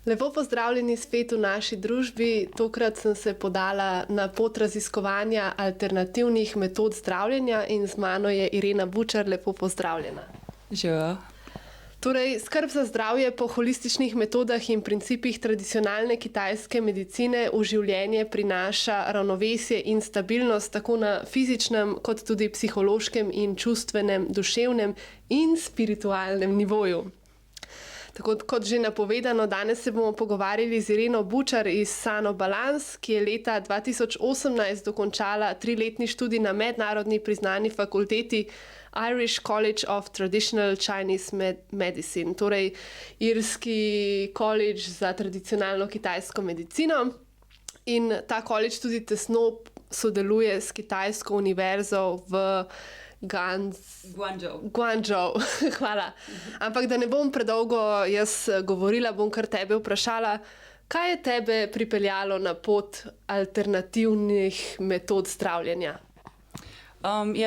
Lepo pozdravljeni spet v naši družbi. Tokrat sem se podala na pot raziskovanja alternativnih metod zdravljenja in z mano je Irena Bučar. Lepo pozdravljena. Živijo. Torej, skrb za zdravje po holističnih metodah in principih tradicionalne kitajske medicine v življenje prinaša ravnovesje in stabilnost tako na fizičnem kot tudi psihološkem in čustvenem, duševnem in spiritualnem nivoju. Tako kot že napovedano, danes se bomo pogovarjali z Ireno Bučar iz Sano Balance, ki je leta 2018 dokončala 3-letni študij na mednarodni priznani fakulteti Irish College of Traditional Chinese Medicine, torej irski college za tradicionalno kitajsko medicino. In ta college tudi tesno sodeluje s kitajsko univerzo v Guangzhou. Hvala. Ampak da ne bom predolgo jaz govorila, bom kar tebe vprašala, kaj je tebe pripeljalo na pot alternativnih metod zdravljenja?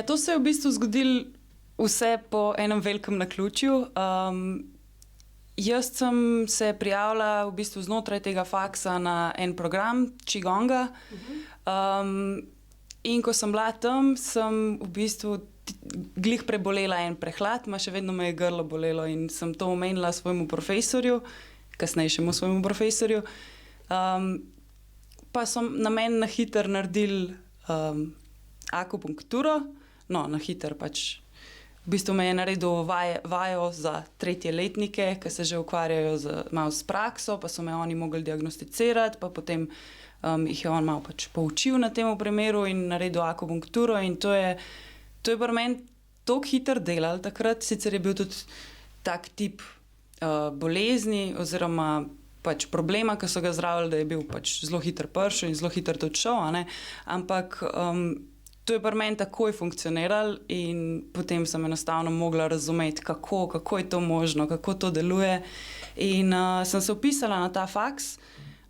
To se je v bistvu zgodilo vse po enem velikem naključju. Jaz sem se prijavila v bistvu znotraj tega faksa na en program Qigonga. In ko sem bila tam, sem v bistvu glih prebolela en prehlad, še vedno me je grlo bolelo in sem to omenila svojemu profesorju, kasnejšemu svojemu profesorju. Pa so na meni na hitro naredili akupunkturo, na hitro pač. V bistvu me je naredil vajo za 3. letnike, ki se že ukvarjajo malo s prakso, pa so me oni mogli diagnosticirati, pa potem jih je on malo pač poučil na tem primeru in naredil akupunkturo in to je pri meni toliko hitro delalo takrat, sicer je bil tudi tak tip bolezni oziroma pač problema, ki so ga zdravili, da je bil pač zelo hitro prišel in zelo hitro tudi šel, ampak to je pri meni takoj funkcioniralo in potem sem enostavno mogla razumeti, kako je to možno, kako to deluje in sem se vpisala na ta faks.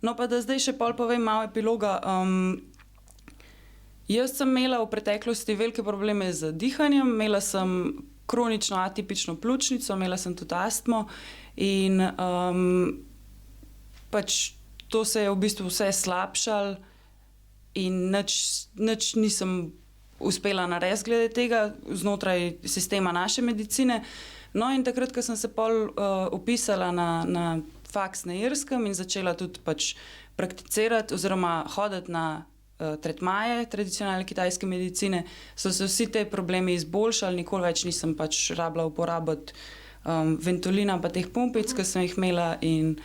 No pa da zdaj še pol povem malo epiloga. Jaz sem imela v preteklosti velike probleme z dihanjem, imela sem kronično atipično pljučnico, imela sem tudi astmo in pač to se je v bistvu vse slabšalo in nič nisem uspela narediti glede tega znotraj sistema naše medicine. No in takrat, ko sem se pol vpisala na faks na Irskem in začela tudi pač prakticirati oziroma hoditi na tretmaje tradicionalne kitajske medicine, so se vsi te problemi izboljšali, nikoli več nisem pač rabila uporabiti Ventolina pa teh pumpic, ki sem jih imela in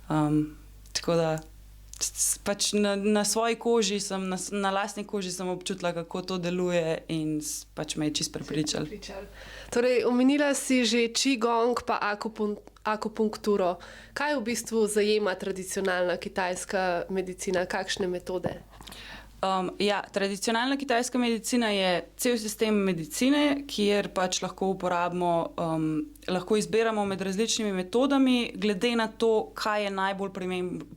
tako da pač na svoji koži na lastni koži sem občutila, kako to deluje in pač me je čisto prepričalo. Torej, omenila si že Qigong pa akupunkturo. Kaj v bistvu zajema tradicionalna kitajska medicina? Kakšne metode? Tradicionalna kitajska medicina je cel sistem medicine, kjer pač lahko uporabimo, lahko izbiramo med različnimi metodami, glede na to, kaj je najbolj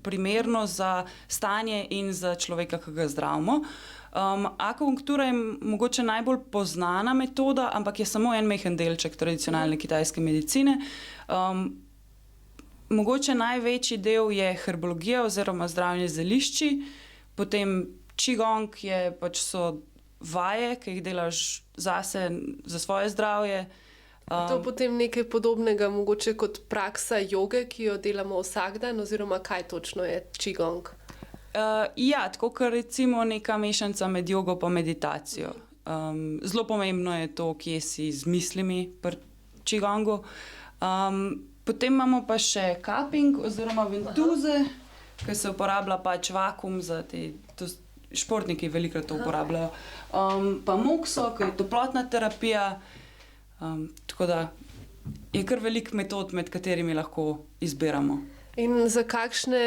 primerno za stanje in za človeka, ki ga zdravimo. Akupunktura je mogoče najbolj poznana metoda, ampak je samo en majhen delček tradicionalne kitajske medicine. Mogoče največji del je herbologija oziroma zdravljenje z zelišči, potem Qigong so vaje, ki jih delaš zase, za svoje zdravje. To je potem nekaj podobnega mogoče kot praksa joge, ki jo delamo vsak dan, oziroma kaj točno je Qigong? Tako kot recimo neka mešanica med jogo pa meditacijo. Zelo pomembno je to, kje si z mislimi pri Qigongu. Potem imamo pa še cupping oziroma ventuze, ki se uporablja pač vakuum za te, športniki velikokrat to uporabljajo. Pa mokso, ki je toplotna terapija, tako da je kar veliko metod, med katerimi lahko izbiramo. In za kakšne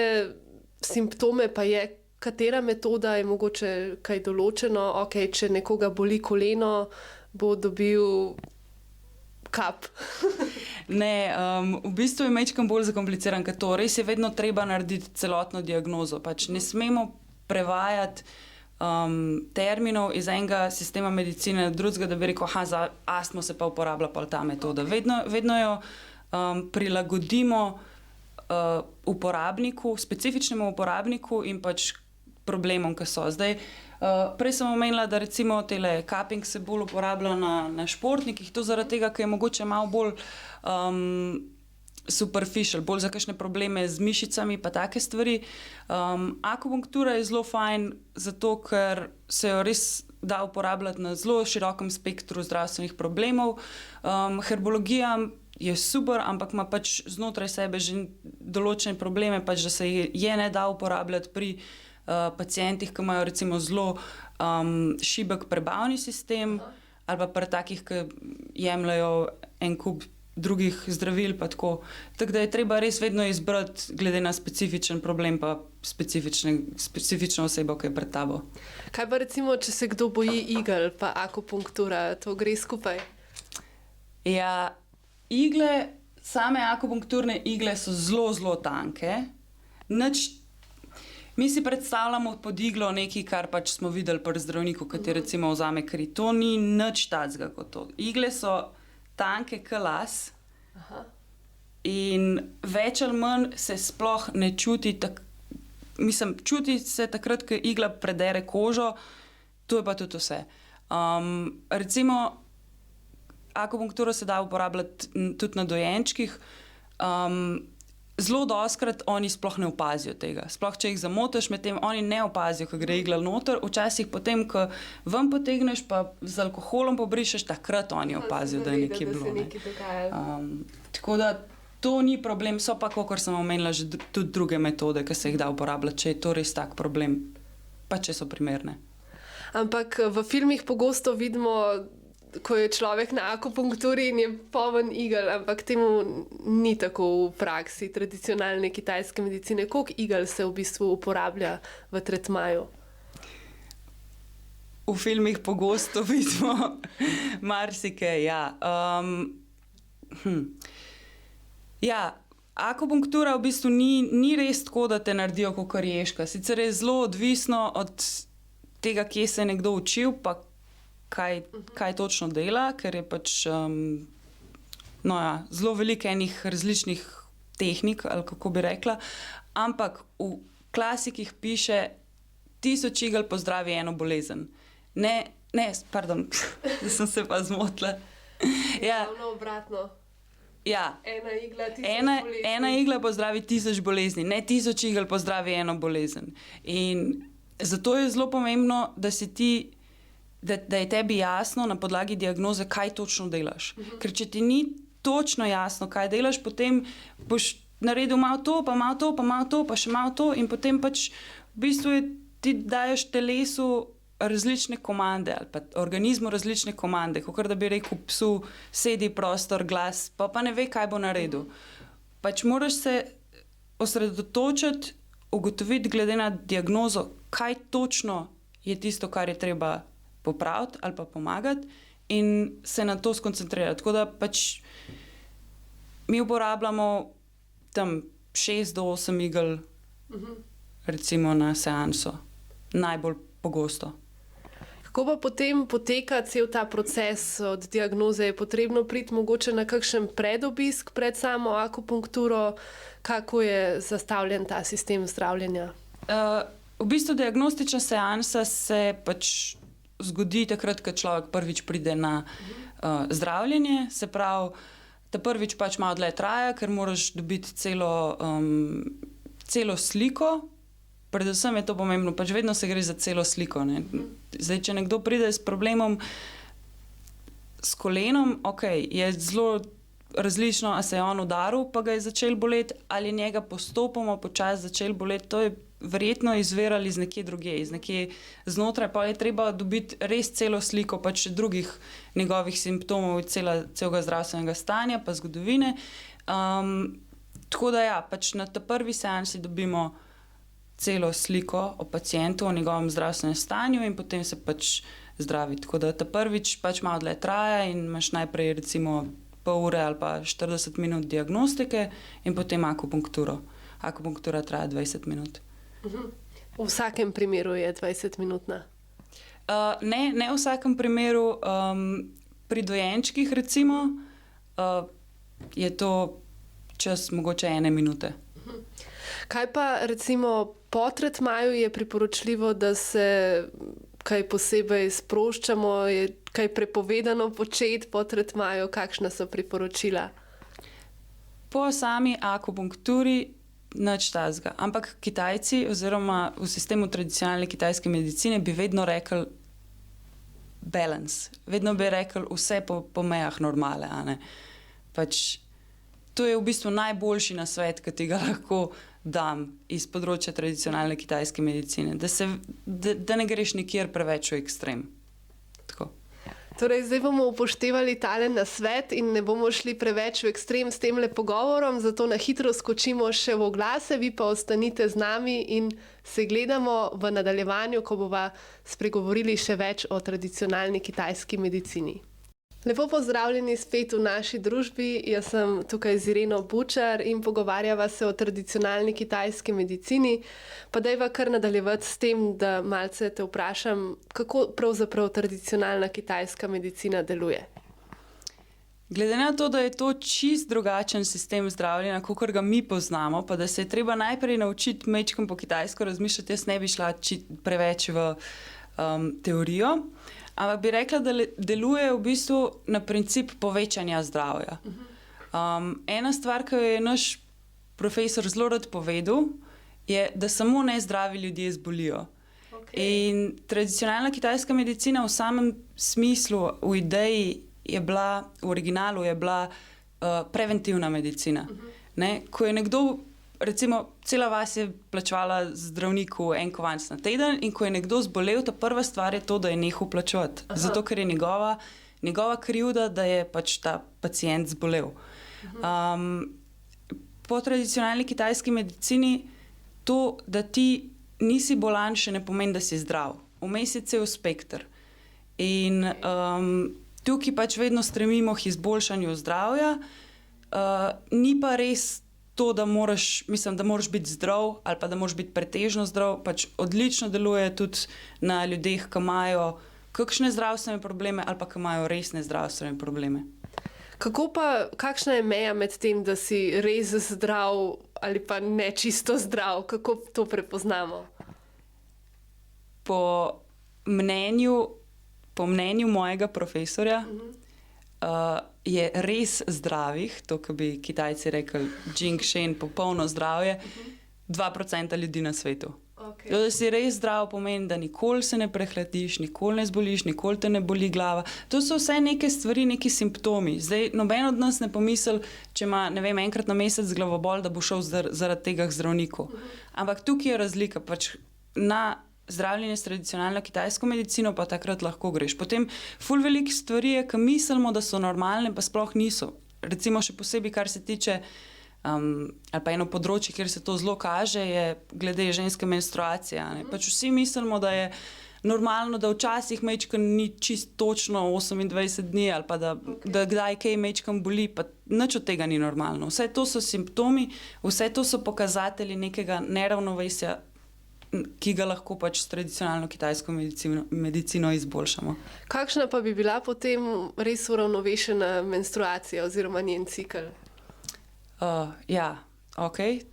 simptome pa je, katera metoda je mogoče kaj določeno? Če nekoga boli koleno, bo dobil kap. Ne, v bistvu je majčkeno bolj zakompliciran kot to. Res je vedno treba narediti celotno diagnozo. Pač ne smemo prevajati terminov iz enega sistema medicine na drugega, da bi rekel, za astmo se pa uporablja pa ta metoda. Vedno jo prilagodimo uporabniku, specifičnemu uporabniku in pač problemom, ki so. Zdaj, prej sem omenila, da recimo tele cupping se bolj uporablja na športnikih, to zaradi tega, ker je mogoče malo bolj superficial, bolj za kakšne probleme z mišicami pa take stvari. Akupunktura je zelo fajn, zato ker se jo res da uporabljati na zelo širokem spektru zdravstvenih problemov. Herbologija je super, ampak ima pač znotraj sebe že določene probleme, pač, da se je ne da uporabljati pri pacientih, ki imajo recimo zelo šibek prebavni sistem, ali pa pri takih, ki jemljajo en kup drugih zdravil, pa tako. Tako da je treba res vedno izbrati glede na specifičen problem pa specifično osebo, ki je pred tabo. Kaj pa recimo, če se kdo boji igel pa akupunktura, to gre skupaj? Ja, igle, same akupunkturne igle so zelo, zelo tanke. Mi si predstavljamo pod iglo nekaj, kar pač smo videli pri zdravniku, ki ti recimo vzame kri. To ni nič takega kot to. Igle so tanke kot las. In več ali manj se sploh ne čuti, čuti se takrat, ko igla predere kožo, to je pa tudi vse. Recimo, akupunkturo se da uporabljati tudi na dojenčkih. Zelo dostikrat oni sploh ne opazijo tega. Sploh, če jih zamotiš, medtem oni ne opazijo, ko gre igla noter. Včasih potem, ko ven potegneš pa z alkoholom pobrišeš, takrat oni opazijo, da je nekaj bilo. Tako da to ni problem, so pa, kakor sem omenila, že tudi druge metode, ki se jih da uporabljati, če je to res tak problem, pa če so primerne. Ampak v filmih pogosto vidimo, ko je človek na akupunkturi in je poln igel, ampak temu ni tako v praksi tradicionalne kitajske medicine. Koliko igel se v bistvu uporablja v tretmaju? V filmih pogosto vidimo marsikaj, ja. Ja, akupunktura v bistvu ni res tako, da te naredijo kakor ježka. Sicer je zelo odvisno od tega, kje se je nekdo učil, pa kaj točno dela, ker je pač zelo veliko enih različnih tehnik, ali kako bi rekla, ampak v klasikih piše 1000 igel pozdravi eno bolezen. Pardon, da sem se pa zmotila. Ja. Obratno. Ja. Ena igla pozdravi 1000 bolezni, ne 1000 igel pozdravi eno bolezen. In zato je zelo pomembno, da si ti da je tebi jasno na podlagi diagnoze, kaj točno delaš. Ker če ti ni točno jasno, kaj delaš, potem boš naredil malo to, pa malo to, pa malo to, pa še malo to in potem pač v bistvu ti daješ telesu različne komande ali pa organizmu različne komande, kakor da bi rekel psu, sedi prostor, glas, pa ne ve, kaj bo naredil. Pač moraš se osredotočiti, ugotoviti glede na diagnozo, kaj točno je tisto, kar je treba popraviti ali pa pomagati in se na to skoncentrirati. Tako da pač mi uporabljamo tam 6 do 8 igel recimo na seanso. Najbolj pogosto. Kako pa potem poteka cel ta proces od diagnoze? Je potrebno priti mogoče na kakšen predobisk pred samo akupunkturo? Kako je zastavljen ta sistem zdravljenja? V bistvu diagnostična seansa se pač zgodi takrat, ko človek prvič pride na zdravljenje. Se pravi, ta prvič pač malo dlje traja, ker moraš dobiti celo sliko. Predvsem je to pomembno, pač vedno se gre za celo sliko. Ne? Zdaj, če nekdo pride s problemom s kolenom, je zelo različno, a se je on udaril, pa ga je začel boleti, ali njega postopoma počasi začel boleti. To je verjetno izvirali iz nekje drugje, iz nekje znotraj, pa je treba dobiti res celo sliko pač drugih njegovih simptomov, celega zdravstvenega stanja, pa zgodovine. Tako da ja, pač na ta prvi seansi dobimo celo sliko o pacientu, o njegovem zdravstvenem stanju in potem se pač zdravi. Tako da ta prvič pač malo dlje traja in imaš najprej recimo pol ure ali pa 40 minut diagnostike in potem akupunkturo. Akupunktura traja 20 minut. V vsakem primeru je 20-minutna? Ne v vsakem primeru. Pri dojenčkih recimo je to čas mogoče 1 minute. Kaj pa recimo po tretmaju je priporočljivo, da se kaj posebej sproščamo, je kaj prepovedano početi po tretmaju, kakšna so priporočila? Po sami akupunkturi nič takega. Ampak Kitajci oziroma v sistemu tradicionalne kitajske medicine bi vedno rekli balance. Vedno bi rekli vse po mejah normale. A ne? Pač, to je v bistvu najboljši nasvet, ki ti ga lahko dam iz področja tradicionalne kitajske medicine. Da ne greš nikjer preveč v ekstrem. Tako. Torej, zdaj bomo upoštevali tale nasvet in ne bomo šli preveč v ekstrem s temle pogovorom, zato na hitro skočimo še v oglase, vi pa ostanite z nami in se gledamo v nadaljevanju, ko bova spregovorili še več o tradicionalni kitajski medicini. Lepo pozdravljeni spet v naši družbi. Jaz sem tukaj z Ireno Bučar in pogovarjava se o tradicionalni kitajski medicini. Pa dajva kar nadaljevati s tem, da malce te vprašam, kako pravzaprav tradicionalna kitajska medicina deluje. Glede na to, da je to čist drugačen sistem zdravljenja, kakor ga mi poznamo, pa da se je treba najprej naučiti majčkeno po kitajsko razmišljati, jaz ne bi šla preveč v teorijo. Ampak bi rekla, da deluje v bistvu na princip povečanja zdravja. Ena stvar, ki jo je naš profesor zelo rad povedal, je, da samo nezdravi ljudje zbolijo. Okay. In tradicionalna kitajska medicina v samem smislu, v ideji je bila, v originalu je bila preventivna medicina. Ne? Ko je nekdo, recimo, cela vas je plačevala zdravniku en kovanc na teden in ko je nekdo zbolel, ta prva stvar je to, da je nehal plačevati. Zato, ker je njegova krivda, da je pač ta pacient zbolel. Po tradicionalni kitajski medicini to, da ti nisi bolan, še ne pomeni, da si zdrav. Vmes je cel spekter. In tukaj pač vedno stremimo k izboljšanju zdravja. Ni pa res to, da moraš biti zdrav ali pa da moraš biti pretežno zdrav, pač odlično deluje tudi na ljudeh, ki imajo kakšne zdravstvene probleme ali pa ki imajo resne zdravstvene probleme. Kakšna je meja med tem, da si res zdrav ali pa ne čisto zdrav? Kako to prepoznamo? Po mnenju mojega profesorja je res zdravih, to, kar bi Kitajci rekli Jing Shen, popolno zdravje, 2% ljudi na svetu. Okay. To, da si res zdrav, pomeni, da nikoli se ne prehladiš, nikoli ne zboliš, nikoli te ne boli glava. To so vse neke stvari, neki simptomi. Zdaj, noben od nas ne pomisli, če ima, ne vem, enkrat na mesec glavobol, da bo šel zaradi tega k zdravniku. Ampak tukaj je razlika. Pač na zdravljenje s tradicionalno kitajsko medicino pa takrat lahko greš. Potem ful veliko stvari je, ki mislimo, da so normalne, pa sploh niso. Recimo še posebej, kar se tiče ali pa eno področje, kjer se to zelo kaže, je glede ženske menstruacije. Pač vsi mislimo, da je normalno, da včasih majčkeno ni čisto točno 28 dni ali pa da kdaj kaj majčkeno boli, pa nič od tega ni normalno. Vse to so simptomi, vse to so pokazatelji nekega neravnovesja, ki ga lahko pač s tradicionalno kitajsko medicino izboljšamo. Kakšna pa bi bila potem res uravnovešena menstruacija oziroma njen cikel?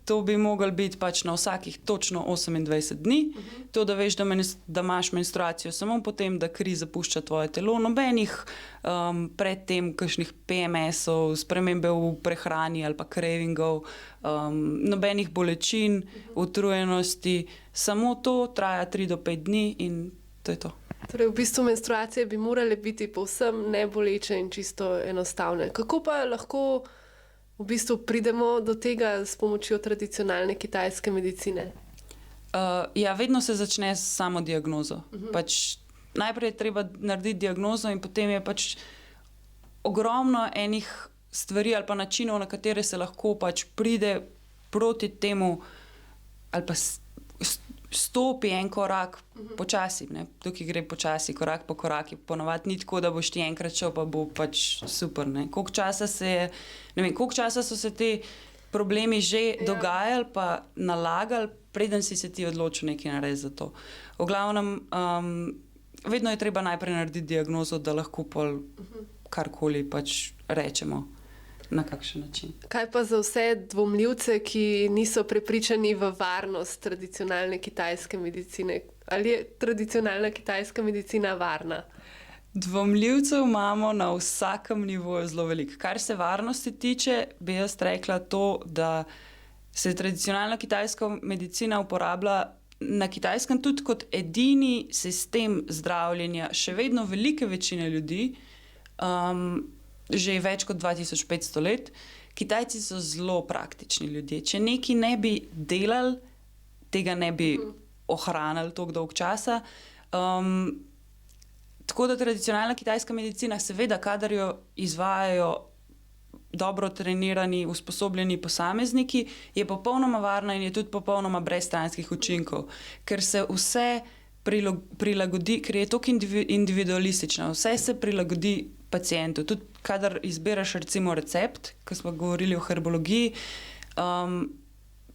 To bi moglo biti pač na vsakih točno 28 dni. To, da veš, da imaš menstruacijo samo potem, da kri zapušča tvoje telo, nobenih predtem kakšnih PMS-ov, spremembe v prehrani ali pa cravingov, nobenih bolečin, utrujenosti, samo to traja 3 do 5 dni in to je to. Torej, v bistvu menstruacije bi morale biti povsem neboleče in čisto enostavne. Kako pa lahko v bistvu pridemo do tega s pomočjo tradicionalne kitajske medicine? Vedno se začne s samo diagnozo. Pač najprej je treba narediti diagnozo in potem je pač ogromno enih stvari ali pa načinov, na katere se lahko pač pride proti temu ali pa stopi en korak počasi. Tukaj gre počasi, korak po koraki. Ponavadi ni tako, da boš ti enkrat šel, pa bo pač super. Koliko časa so se te problemi že dogajali, pa nalagali, preden si se ti odločil nekaj narediti za to. V glavnem, vedno je treba najprej narediti diagnozo, da lahko karkoli pač rečemo na kakšen način. Kaj pa za vse dvomljivce, ki niso prepričani v varnost tradicionalne kitajske medicine? Ali je tradicionalna kitajska medicina varna? Dvomljivcev imamo na vsakem nivoju zelo veliko. Kar se varnosti tiče, bi jaz rekla to, da se tradicionalna kitajska medicina uporablja na Kitajskem tudi kot edini sistem zdravljenja še vedno velike večine ljudi, že več kot 2500 let. Kitajci so zelo praktični ljudje. Če nekaj ne bi delali, tega ne bi ohranili toliko dolg časa. Tako da tradicionalna kitajska medicina, seveda, kadar jo izvajajo dobro trenirani, usposobljeni posamezniki, je popolnoma varna in je tudi popolnoma brez stranskih učinkov, ker se vse prilagodi, ker je tako individualistično, vse se prilagodi pacientu. Tudi kadar izbiraš recimo recept, ko smo govorili o herbologiji,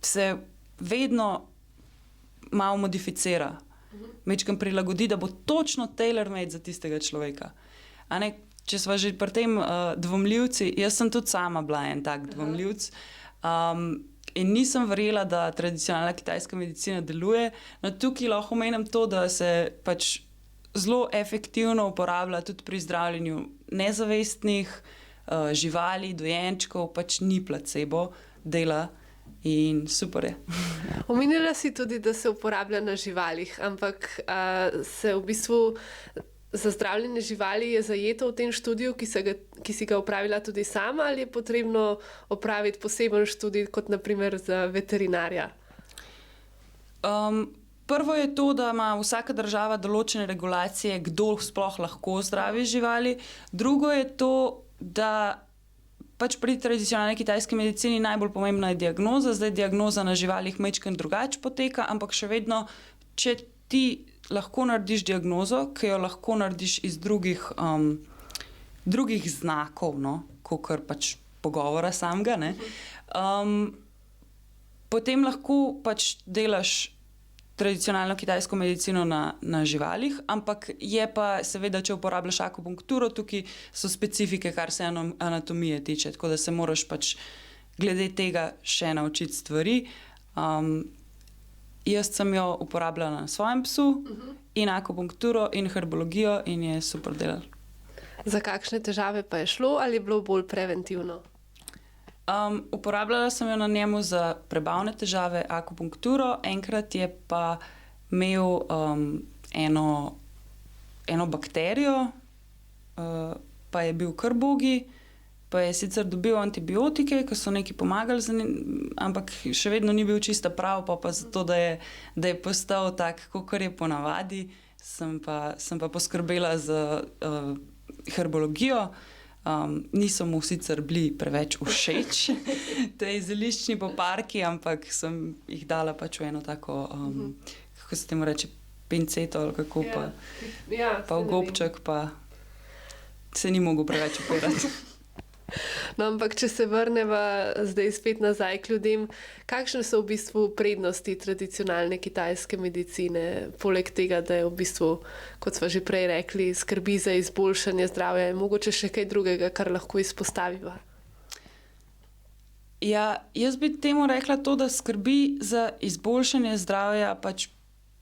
se vedno malo modificira, majčkeno prilagodi, da bo točno tailor-made za tistega človeka. A ne? Če smo že pri tem dvomljivci, jaz sem tudi sama bila en tak dvomljivc in nisem verjela, da tradicionalna kitajska medicina deluje. No, tukaj lahko omenim to, da se pač zelo efektivno uporablja tudi pri zdravljenju nezavestnih živali, dojenčkov, pač ni placebo, dela in super je. Omenila si tudi, da se uporablja na živalih, ampak se v bistvu za zdravljenje živali je zajeto v tem študiju, ki si ga opravila tudi sama, ali je potrebno opraviti poseben študij, kot naprimer za veterinarja? Prvo je to, da ima vsaka država določene regulacije, kdo sploh lahko zdravi živali. Drugo je to, da pač pri tradicionalni kitajski medicini najbolj pomembna je diagnoza. Zdaj diagnoza na živalih majčkeno drugače poteka, ampak še vedno, če ti lahko narediš diagnozo, ki jo lahko narediš iz drugih znakov, no, kakor pač pogovora samega, ne, potem lahko pač delaš tradicionalno kitajsko medicino na živalih, ampak je pa seveda, če uporabljaš akupunkturo, tukaj so specifike, kar se anatomije tiče, tako da se moraš pač glede tega še naučiti stvari. Jaz sem jo uporabljala na svojem psu in akupunkturo in herbologijo in je super delal. Za kakšne težave pa je šlo ali je bilo bolj preventivno? Uporabljala sem jo na njemu za prebavne težave, akupunkturo, enkrat je pa imel eno bakterijo, pa je bil kar bogi, pa je sicer dobil antibiotike, ki so neki pomagali, ampak še vedno ni bil čisto prav, pa zato, da je postal tak, kakor je ponavadi, sem pa poskrbela za herbologijo. Niso mu sicer bili preveč všeč, tej zeliščni poparki, ampak sem jih dala pač v eno tako, kako se temu reče, pinceto ali kako pa, pa v gobček, pa se ni mogel preveč upirati. No, ampak če se vrneva zdaj spet nazaj k ljudem, kakšne so v bistvu prednosti tradicionalne kitajske medicine, poleg tega, da je v bistvu, kot smo že prej rekli, skrbi za izboljšanje zdravja, je mogoče še kaj drugega, kar lahko izpostaviva? Ja, jaz bi temu rekla to, da skrbi za izboljšanje zdravja pač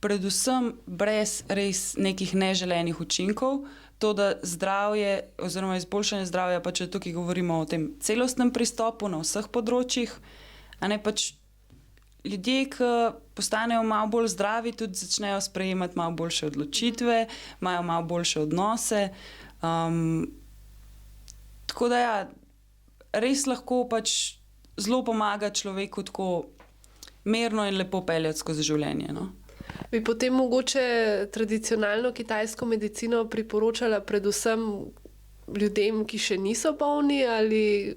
predvsem brez res nekih neželenih učinkov. To, da zdravje oziroma izboljšanje zdravja, pa če tukaj govorimo o tem celostnem pristopu na vseh področjih, a ne pač ljudje, ki postanejo malo bolj zdravi, tudi začnejo sprejemati malo boljše odločitve, imajo malo boljše odnose. Tako da ja, res lahko pač zelo pomaga človeku tako mirno in lepo peljati skozi življenje, no. Bi potem mogoče tradicionalno kitajsko medicino priporočala predvsem ljudem, ki še niso bolni, ali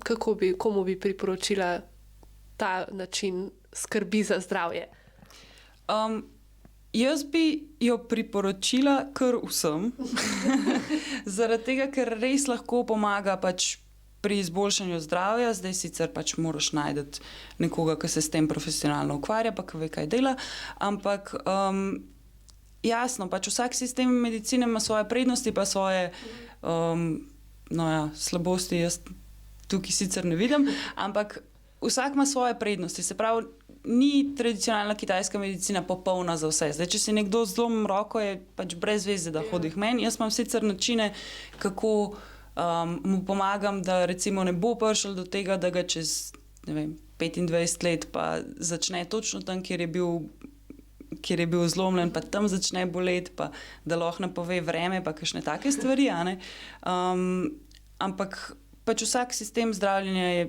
komu bi priporočila ta način skrbi za zdravje? Jaz bi jo priporočila kar vsem, zaradi tega, ker res lahko pomaga pač pri izboljšanju zdravja. Zdaj sicer pač moraš najti nekoga, ki se s tem profesionalno ukvarja, pa ki ve, kaj dela, ampak jasno, pač vsak sistem medicine ima svoje prednosti, pa svoje slabosti. Jaz tukaj sicer ne vidim, ampak vsak ima svoje prednosti. Se pravi, ni tradicionalna kitajska medicina popolna za vse. Zdaj, če si nekdo z zlomom roko, je pač brez veze, da hodi k meni. Jaz imam sicer načine, kako mu pomagam, da recimo ne bo prišel do tega, da ga čez, ne vem, 25 let pa začne točno tam, kjer je bil zlomljen, pa tam začne boleti, pa da lahko napove vreme, pa kakšne take stvari. Ampak pač vsak sistem zdravljenja je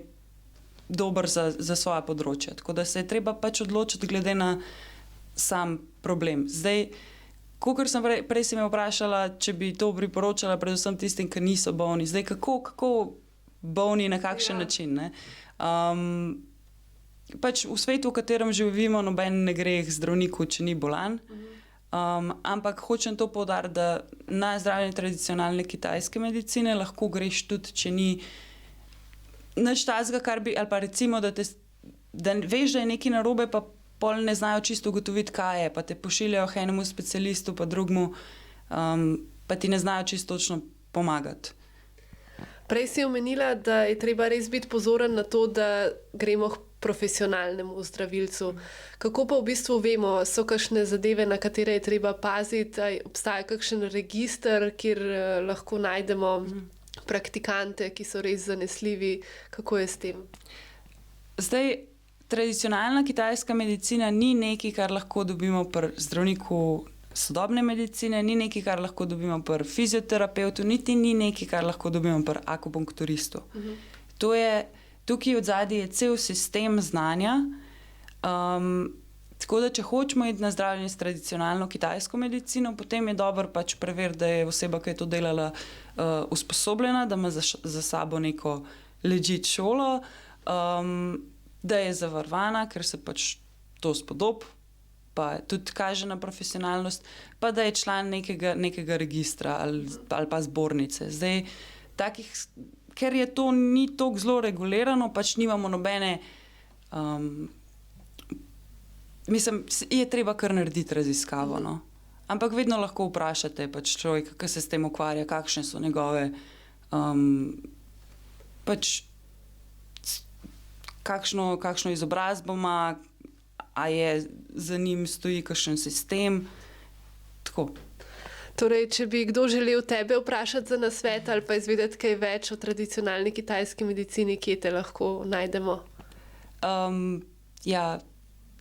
dober za svoje področje. Tako da se je treba pač odločiti glede na sam problem. Zdaj, kakor sem prej si me vprašala, če bi to priporočala predvsem tistim, ki niso bolni. Zdaj, kako bolni, na kakšen način, ne? Pač v svetu, v katerem živimo, noben ne gre k zdravniku, če ni bolan. Ampak hočem to poudariti, da na zdravljenje tradicionalne kitajske medicine lahko greš tudi, če ni nič tazga, kar bi, ali pa recimo, da veš, da je nekaj narobe, pa pol ne znajo čisto ugotoviti, kaj je, pa te pošiljajo k enemu specialistu, pa drugemu, pa ti ne znajo čisto točno pomagati. Prej si omenila, da je treba res biti pozoren na to, da gremo k profesionalnemu zdravilcu. Kako pa v bistvu vemo, so kakšne zadeve, na katere je treba paziti, obstaja kakšen register, kjer lahko najdemo praktikante, ki so res zanesljivi, kako je s tem? Zdaj, tradicionalna kitajska medicina ni nekaj, kar lahko dobimo pri zdravniku sodobne medicine, ni nekaj, kar lahko dobimo pri fizioterapeutu, niti ni nekaj, kar lahko dobimo pri akupunkturistu. Tukaj odzadaj je cel sistem znanja, tako da če hočemo iti na zdravljenje s tradicionalno kitajsko medicino, potem je dobro pač preveriti, da je oseba, ki je to delala, usposobljena, da ima za sabo neko legit šolo, da je zavarovana, ker se pač to spodob, pa tudi kaže na profesionalnost, pa da je član nekega registra ali pa zbornice. Zdaj, ker je to ni tako zelo regulirano, pač nimamo nobene, mislim, je treba kar narediti raziskavo, no. Ampak vedno lahko vprašate pač človeka, ki se s tem ukvarja, kakšne so njegove, pač kakšno izobrazbo ima, a je za njim stoji kakšen sistem, tako. Torej, če bi kdo želel tebe vprašati za nasvet ali pa izvedeti kaj več o tradicionalni kitajski medicini, kje te lahko najdemo?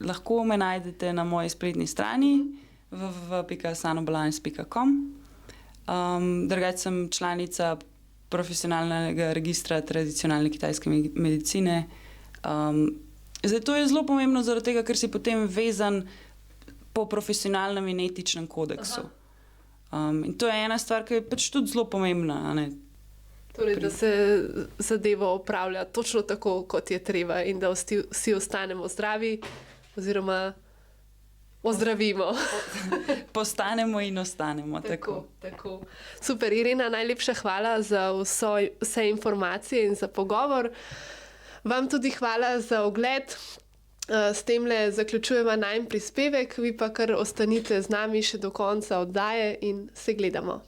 Lahko me najdete na moji spletni strani www.sanobalance.com. Drugače sem članica profesionalnega registra tradicionalne kitajske medicine. Zdaj, to je zelo pomembno zaradi tega, ker si potem vezan po profesionalnem in etičnem kodeksu. In to je ena stvar, ki je pač tudi zelo pomembna, a ne? Torej, da se zadeva opravlja točno tako, kot je treba in da vsi ostanemo zdravi oziroma ozdravimo. Postanemo in ostanemo, tako. Super, Irena, najlepša hvala za vse informacije in za pogovor. Vam tudi hvala za ogled. S temle zaključujemo najin prispevek, vi pa kar ostanite z nami še do konca oddaje in se gledamo.